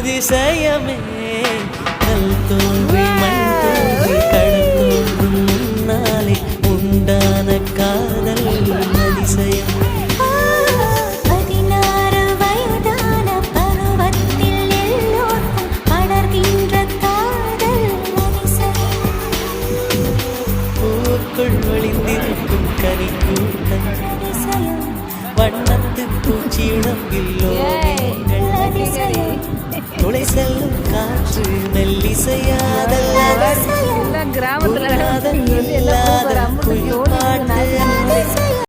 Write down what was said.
அதிசயமே கல் தோன்றி மண் தோன்றி கடல் தோன்றும் முன்னாலே உண்டான காதல் அதிசயம். 16 வயதான பருவத்தில் எல்லோருக்கும் படர்கின்ற காதல் அதிசயம். பூக்குள் ஒளிந்திருக்கும் கனிக்கூட்டம் அதிசயம். வண்ணத்து பூச்சியிடம் துளை செல்லும் காற்று மெல்லிசையாதல் கிராமத்துல இல்லாத குயில் பாட்டு அதிசயம்.